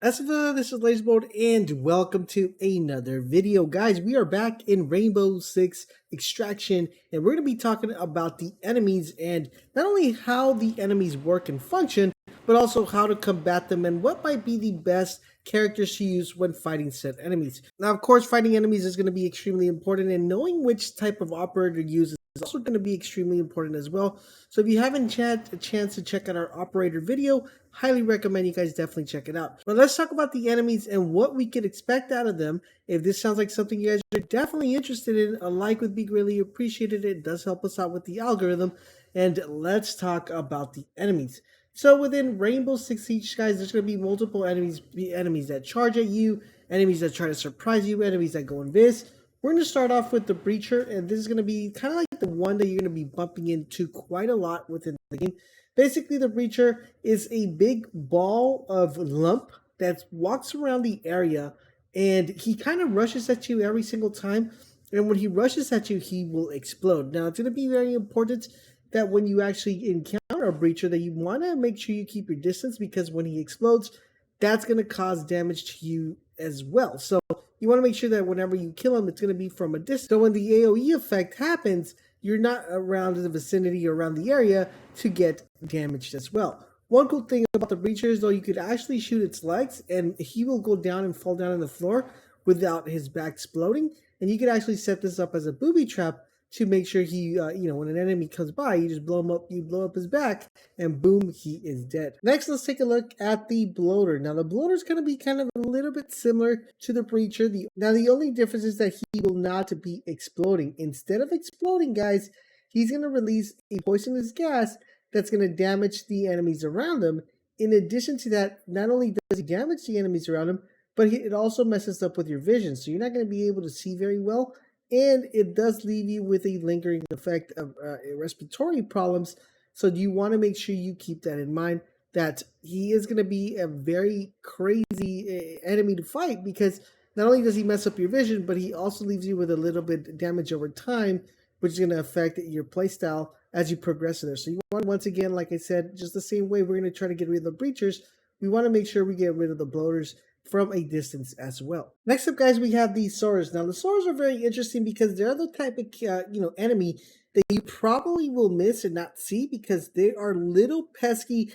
Asifa, this is LaserBolt, and welcome to another video. Guys, we are back in Rainbow Six Extraction, and we're going to be talking about the enemies and not only how the enemies work and function, but also how to combat them and what might be the best characters to use when fighting said enemies. Now, of course, fighting enemies is going to be extremely important, and knowing which type of operator to use is also going to be extremely important as well. So if you haven't had a chance to check out our operator video, highly recommend you guys definitely check it out. But let's talk about the enemies and what we could expect out of them. If this sounds like something you guys are definitely interested in, a like would be greatly appreciated. It does help us out with the algorithm. And let's talk about the enemies. So within Rainbow Six Siege, guys, there's going to be multiple enemies that charge at you, enemies that try to surprise you, enemies that go invis. We're going to start off with the Breacher, and this is going to be kind of like the one that you're going to be bumping into quite a lot within the game. Basically, the Breacher is a big ball of lump that walks around the area, and he kind of rushes at you every single time. And when he rushes at you, he will explode. Now, it's going to be very important that when you actually encounter a Breacher, that you want to make sure you keep your distance, because when he explodes, that's going to cause damage to you as well. So you want to make sure that whenever you kill him, it's going to be from a distance. So when the AoE effect happens, you're not around the vicinity or around the area to get damaged as well. One cool thing about the Breacher is, though, you could actually shoot its legs and he will go down and fall down on the floor without his back exploding. And you could actually set this up as a booby trap to make sure he, when an enemy comes by, you just blow him up, you blow up his back, and boom, he is dead. Next, let's take a look at the Bloater. Now, the Bloater is going to be kind of a little bit similar to the Breacher. Now, the only difference is that he will not be exploding. Instead of exploding, guys, he's going to release a poisonous gas that's going to damage the enemies around him. In addition to that, not only does he damage the enemies around him, but it also messes up with your vision. So you're not going to be able to see very well. And it does leave you with a lingering effect of respiratory problems. So you want to make sure you keep that in mind, that he is going to be a very crazy enemy to fight, because not only does he mess up your vision, but he also leaves you with a little bit damage over time, which is going to affect your playstyle as you progress in there. So you want, once again, like I said, just the same way we're going to try to get rid of the Breachers, we want to make sure we get rid of the Bloaters from a distance as well. Next up, guys, we have the Saurus. Now, the Saurus are very interesting because they're the type of enemy that you probably will miss and not see, because they are little pesky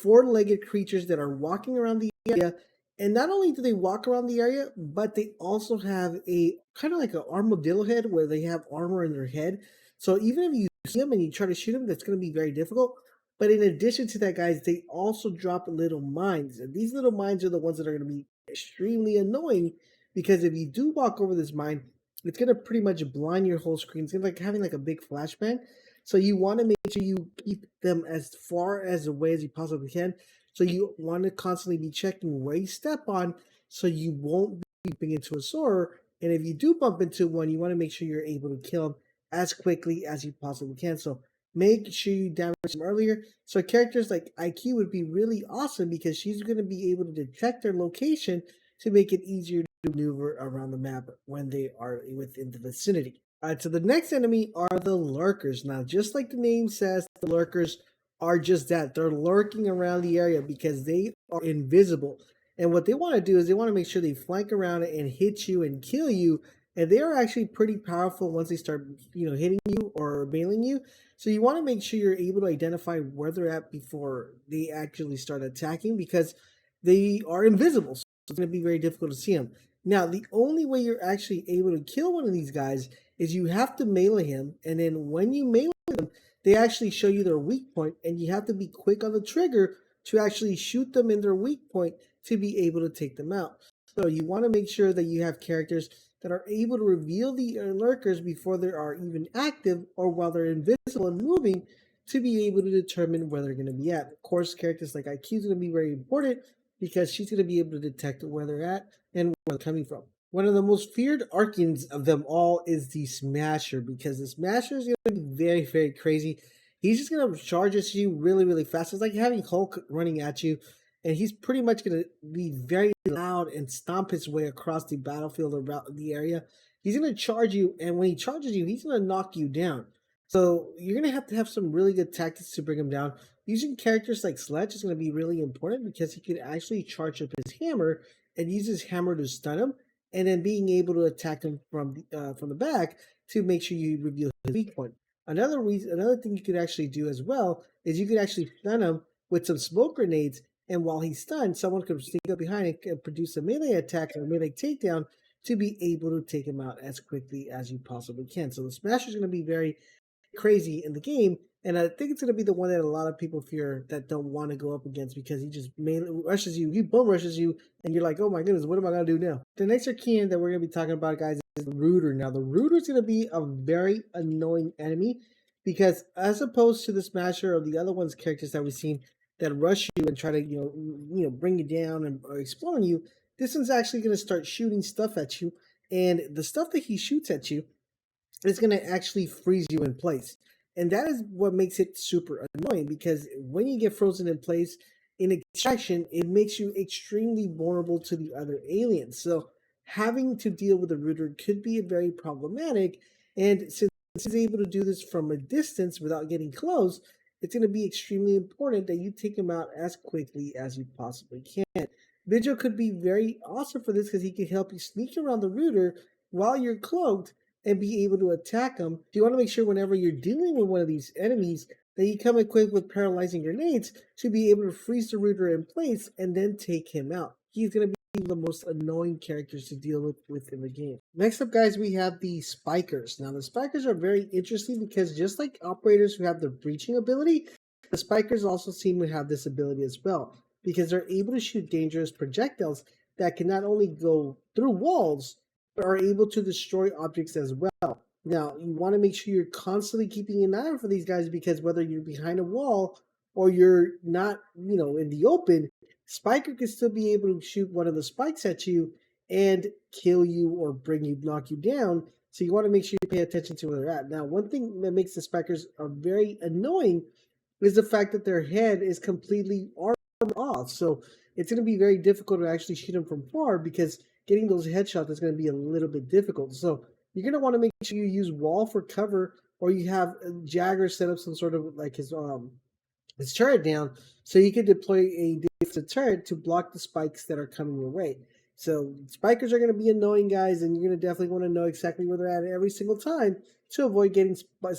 four-legged creatures that are walking around the area. And not only do they walk around the area, but they also have a kind of like an armadillo head where they have armor in their head. So even if you see them and you try to shoot them, that's going to be very difficult. But in addition to that, guys, they also drop little mines. And these little mines are the ones that are going to be extremely annoying, because if you do walk over this mine, it's going to pretty much blind your whole screen. It's going to like having like a big flashbang. So you want to make sure you keep them as far as away as you possibly can. So you want to constantly be checking where you step on, so you won't be bumping into a soarer. And if you do bump into one, you want to make sure you're able to kill them as quickly as you possibly can. So make sure you damage them earlier. So characters like IQ would be really awesome, because she's going to be able to detect their location to make it easier to maneuver around the map when they are within the vicinity. So the next enemy are the Lurkers. Now, just like the name says, the Lurkers are just that. They're lurking around the area because they are invisible. And what they want to do is they want to make sure they flank around it and hit you and kill you. And they are actually pretty powerful once they start, hitting you or bailing you. So you want to make sure you're able to identify where they're at before they actually start attacking, because they are invisible. So it's going to be very difficult to see them. Now, the only way you're actually able to kill one of these guys is you have to melee him. And then when you melee them, they actually show you their weak point, and you have to be quick on the trigger to actually shoot them in their weak point to be able to take them out. So you want to make sure that you have characters that are able to reveal the Lurkers before they are even active, or while they're invisible and moving, to be able to determine where they're going to be at. Of course, characters like IQ is going to be very important, because she's going to be able to detect where they're at and where they're coming from. One of the most feared Archons of them all is the Smasher, because the Smasher is going to be very, very crazy. He's just going to charge at you really, really fast. It's like having Hulk running at you, and he's pretty much going to be very loud and stomp his way across the battlefield around the area. He's going to charge you, and when he charges you, he's going to knock you down. So you're going to have some really good tactics to bring him down. using characters like Sledge is going to be really important because he could actually charge up his hammer and use his hammer to stun him, and then being able to attack him from the back to make sure you reveal his weak point. Another thing you could actually do as well is you could actually stun him with some smoke grenades, and while he's stunned, someone could sneak up behind and produce a melee attack or a melee takedown to be able to take him out as quickly as you possibly can. So the Smasher is going to be very crazy in the game, and I think it's going to be the one that a lot of people fear that don't want to go up against because he just rushes you, he bum rushes you, and you're like, oh my goodness, what am I going to do now? The next Archean that we're going to be talking about, guys, is the Rooter. Now, the Rooter is going to be a very annoying enemy because as opposed to the Smasher or the other one's characters that we've seen that rush you and try to bring you down and or explode you, this one's actually going to start shooting stuff at you, and the stuff that he shoots at you is going to actually freeze you in place. And that is what makes it super annoying because when you get frozen in place in extraction, it makes you extremely vulnerable to the other aliens. So having to deal with a Rooter could be very problematic. And since he's able to do this from a distance without getting close, it's going to be extremely important that you take him out as quickly as you possibly can. Vigil could be very awesome for this because he can help you sneak around the Rooter while you're cloaked and be able to attack them. You want to make sure whenever you're dealing with one of these enemies that you come equipped with paralyzing grenades to be able to freeze the Rooter in place and then take him out. He's going to be the most annoying characters to deal with in the game. Next up, guys, we have the Spikers. Now, the Spikers are very interesting because just like operators who have the breaching ability, the Spikers also seem to have this ability as well because they're able to shoot dangerous projectiles that can not only go through walls, are able to destroy objects as well. Now, you want to make sure you're constantly keeping an eye out for these guys because whether you're behind a wall or you're not, in the open, Spiker can still be able to shoot one of the spikes at you and kill you or knock you down. So you want to make sure you pay attention to where they're at. Now, one thing that makes the Spikers very annoying is the fact that their head is completely armored off. So it's going to be very difficult to actually shoot them from far because getting those headshots is going to be a little bit difficult. So you're going to want to make sure you use wall for cover, or you have Jagger set up some sort of like his turret down so you can deploy a defensive turret to block the spikes that are coming your way. So Spikers are going to be annoying, guys, and you're going to definitely want to know exactly where they're at every single time to avoid getting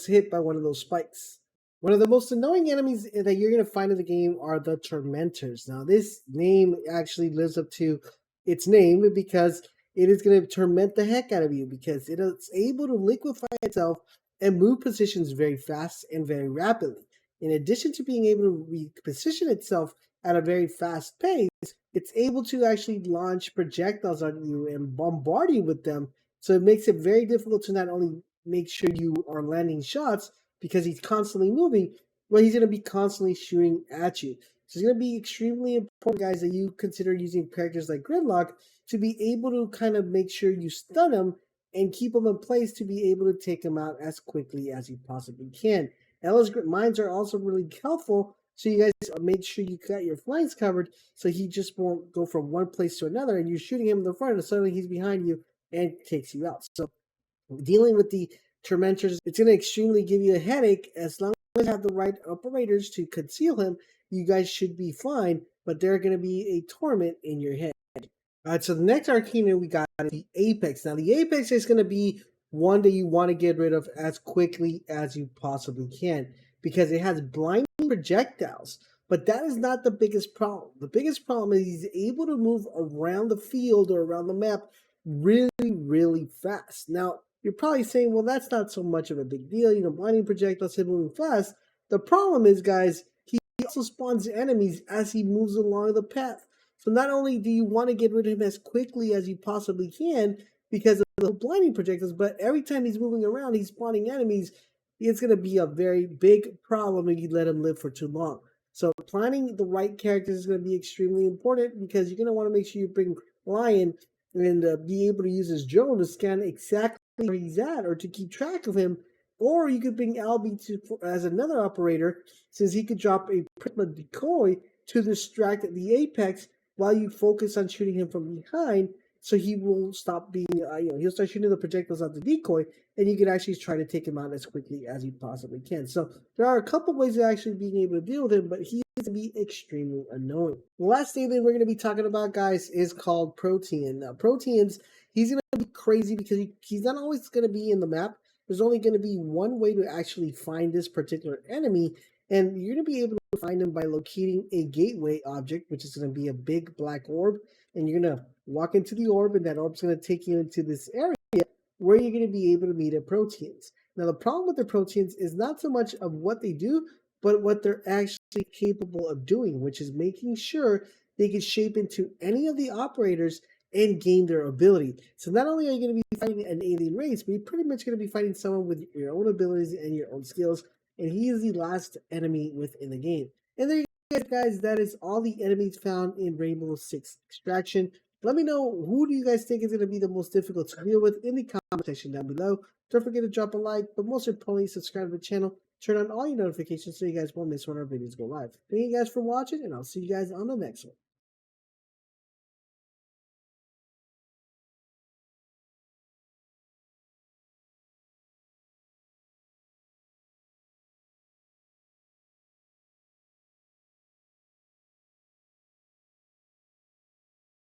hit by one of those spikes. One of the most annoying enemies that you're going to find in the game are the Tormentors. Now, this name actually lives up to its name because it is going to torment the heck out of you because it is able to liquefy itself and move positions very fast and very rapidly. In addition to being able to reposition itself at a very fast pace, it's able to actually launch projectiles on you and bombard you with them. So it makes it very difficult to not only make sure you are landing shots because he's constantly moving, but he's going to be constantly shooting at you. So it's going to be extremely important, guys, that you consider using characters like Gridlock to be able to kind of make sure you stun him and keep him in place to be able to take him out as quickly as you possibly can. Ella's mines are also really helpful, so you guys make sure you got your flanks covered so he just won't go from one place to another and you're shooting him in the front and suddenly he's behind you and takes you out. So dealing with the Tormentors, it's going to extremely give you a headache. As long as you have the right operators to conceal him, you guys should be fine, but they're going to be a torment in your head. All right, so the next Arcana we got is the Apex. Now, the Apex is going to be one that you want to get rid of as quickly as you possibly can because it has blinding projectiles. But that is not the biggest problem. The biggest problem is he's able to move around the field or around the map really, really fast. Now, you're probably saying, well, that's not so much of a big deal. Blinding projectiles and moving fast. The problem is, guys, he also spawns enemies as he moves along the path. So not only do you want to get rid of him as quickly as you possibly can because of the blinding projectiles, but every time he's moving around, he's spawning enemies. It's going to be a very big problem if you let him live for too long. So planning the right characters is going to be extremely important because you're going to want to make sure you bring Lion and be able to use his drone to scan exactly where he's at or to keep track of him. Or you could bring Albie as another operator since he could drop a Prisma decoy to distract the Apex while you focus on shooting him from behind so he will stop being, he'll start shooting the projectiles at the decoy, and you can actually try to take him out as quickly as you possibly can. So there are a couple ways of actually being able to deal with him, but he's going to be extremely annoying. The last thing that we're going to be talking about, guys, is called Protean. Now, Proteans, he's going to be crazy because he's not always going to be in the map. There's only going to be one way to actually find this particular enemy, and you're going to be able to find him by locating a gateway object, which is going to be a big black orb, and you're going to walk into the orb, and that orb's going to take you into this area where you're going to be able to meet up Proteans. Now, the problem with the Proteans is not so much of what they do, but what they're actually capable of doing, which is making sure they can shape into any of the operators and gain their ability. So not only are you going to be fighting an alien race, but you're pretty much going to be fighting someone with your own abilities and your own skills, and he is the last enemy within the game. And there you go, guys. That is all the enemies found in Rainbow Six Extraction. Let me know, who do you guys think is going to be the most difficult to deal with in the comment section down below. Don't forget to drop a like, but most importantly, subscribe to the channel. Turn on all your notifications so you guys won't miss when our videos go live. Thank you guys for watching, and I'll see you guys on the next one.